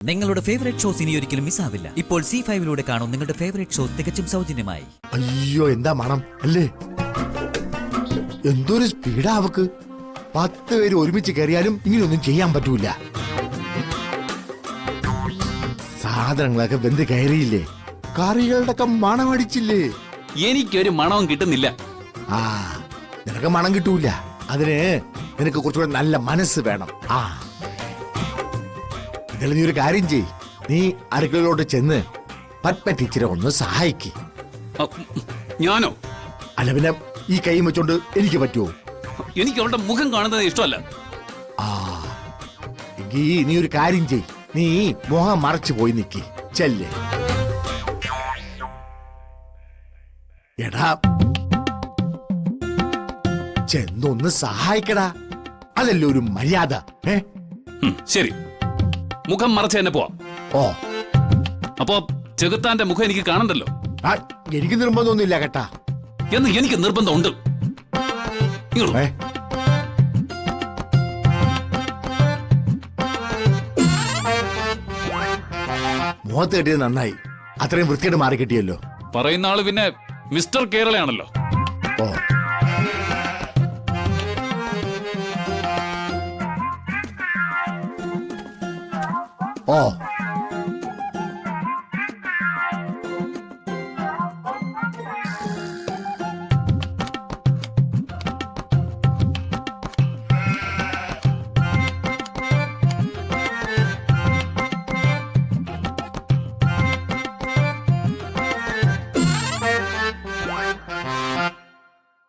നിങ്ങളുടെ favourite shows ഇനി ഒരിക്കലും മിസ്സാവില്ല. ഇപ്പോൾ C5 കാണും നിങ്ങളുടെ ഫേവറേറ്റ് ഷോസ് തികച്ചും സൗജന്യമായി. അയ്യോ എന്താ മണം അല്ലേ, എന്തൊരു സ്പീഡാ അവക്ക്. 10 പേര് ഒരുമിച്ച് കയറിയാലും ഇങ്ങനെയൊന്നും ചെയ്യാൻ പറ്റൂല. സാധനങ്ങളൊക്കെ വെന്ത് കയറിയില്ലേ, കറികളുടെ ഒക്കെ മണം അടിച്ചില്ലേ. എനിക്കൊരു മണവും കിട്ടുന്നില്ല. ആ നിനക്ക് മണം കിട്ടൂല, അതിന് നിനക്ക് കുറച്ചുകൂടെ നല്ല മനസ്സ് വേണം. ഇതിൽ നീ ഒരു കാര്യം ചെയ്, നീ അടുക്കളയിലോട്ട് ചെന്ന് പത്മ ടീച്ചറെ ഒന്ന് സഹായിക്ക്. ഞാനോ? അല്ല പിന്നെ ഈ കൈ വെച്ചോണ്ട് എനിക്ക് പറ്റുമോ? എനിക്ക് അവളുടെ മുഖം കാണുന്നത് ഇഷ്ടമല്ല. എങ്കി നീ ഒരു കാര്യം ചെയ്, നീ മുഖം മറച്ചു പോയി നിക്ക് ചെല്ലേ. എടാ ചെന്നൊന്ന് സഹായിക്കടാ, അതല്ലേ ഒരു മര്യാദ. ശരി, മുഖം മറച്ച് തന്നെ പോവാം. ഓ അപ്പോ ചെകുത്താന്റെ മുഖം എനിക്ക് കാണണ്ടല്ലോ. എനിക്ക് നിർബന്ധമൊന്നുമില്ല കേട്ടാ. എന്ന് എനിക്ക് നിർബന്ധമുണ്ട്. മുഖത്ത് കെട്ടിയത് നന്നായി, അത്രയും വൃത്തിയായിട്ട് മാറി കിട്ടിയല്ലോ. പറയുന്ന ആള് പിന്നെ മിസ്റ്റർ കേരളയാണല്ലോ. ഓ ഓ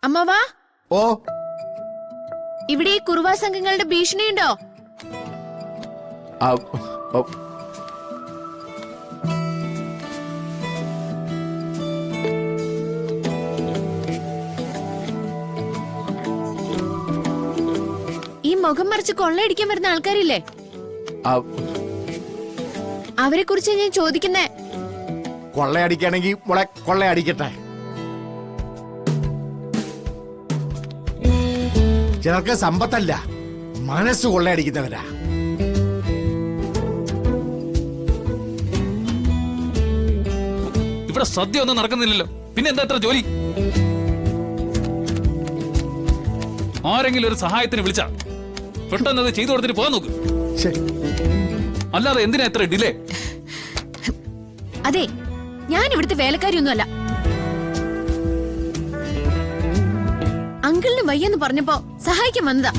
അമ്മവാ, ഓ ഇവിടെ ഈ കുറുവാ സംഘങ്ങളുടെ ഭീഷണിയുണ്ടോ? ഈ മുഖം മറിച്ച് കൊള്ളയടിക്കാൻ വരുന്ന ആൾക്കാരില്ലേ, അവരെ കുറിച്ച് ഞാൻ ചോദിക്കുന്നേ. കൊള്ളയടിക്കാണെങ്കിൽ മോളെ കൊള്ളയടിക്കട്ടെ. ചിലർക്ക് സമ്പത്തല്ല, മനസ്സ് കൊള്ളയടിക്കുന്നവരാ. ഇവിടെ സദ്യ ഒന്നും നടക്കുന്നില്ലല്ലോ, പിന്നെ എന്താ എത്ര ജോലി? ആരെങ്കിലും ഒരു സഹായത്തിന് വിളിച്ചാ പെട്ടെന്ന് അത് ചെയ്തു കൊടുത്തിട്ട് പോകാൻ നോക്ക്. അല്ലാതെ എന്തിനാ എത്ര ഡിലേ? അതെ, ഞാൻ ഇവിടുത്തെ വേലക്കാരിയൊന്നുമല്ല. അങ്കിളിന് വയ്യെന്ന് പറഞ്ഞപ്പോ സഹായിക്കാൻ വന്നതാ.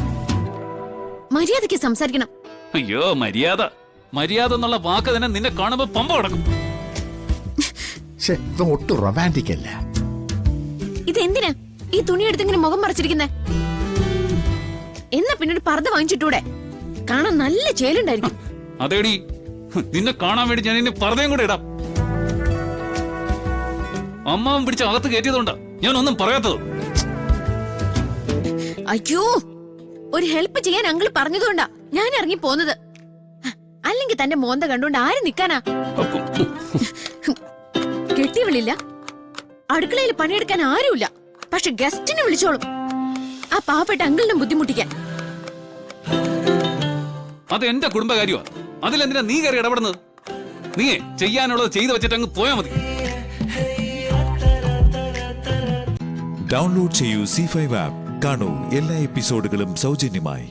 മര്യാദയ്ക്ക് സംസാരിക്കണം. അയ്യോ മര്യാദ മര്യാദ എന്നുള്ള വാക്ക് തന്നെ നിന്നെ കാണുമ്പോ പമ്പ കിടക്കും. ഒട്ടും റൊമാൻറ്റിക് അല്ല. ഇതെന്തിനാ ഈ തുണി എടുത്തിങ്ങനെ മുഖം മറച്ചിരിക്കുന്നേ? എന്നാ പിന്നീട് പർദ്ദ വാങ്ങിച്ചിട്ടൂടെ? കാണാൻ നല്ല ചേലുണ്ടായിരിക്കും. അതേടി, നിന്നെ കാണാൻ വേണ്ടി ഞാൻ ഇനി പർദ്ദയും കൂടെ ഇടാം. അമ്മാവൻ പിടിച്ച് അകത്ത് കയറ്റിയതുകൊണ്ടാ ഞാൻ ഒന്നും പറയാത്തത്. അയ്യോ, ഒരു ഹെൽപ്പ് ചെയ്യാൻ അങ്കിൾ പറഞ്ഞതുകൊണ്ടാ ഞാൻ ഇറങ്ങി പോന്നത്. അല്ലെങ്കിൽ തന്റെ മോന്ത കണ്ടുകൊണ്ട് ആര് നിക്കാനാ? കെട്ടിയവളില്ല, അടുക്കളയിൽ പണിയെടുക്കാൻ ആരുമില്ല, പക്ഷെ ഗസ്റ്റിനെ വിളിച്ചോളും ആ പാവപ്പെട്ട അങ്കിളിനെ ബുദ്ധിമുട്ടിക്കാൻ. അത് എന്റെ കുടുംബകാര്യമാ, അതിലെന്തിനാ നീ കയറി ഇടപെടുന്നത്? നീ ചെയ്യാനുള്ളത് ചെയ്തു വെച്ചിട്ട് അങ്ങ് പോയാ മതി. ഡൗൺലോഡ് ചെയ്യൂ C5 ആപ്പ്. കാണൂ എല്ലാ എപ്പിസോഡുകളും സൗജന്യമായി.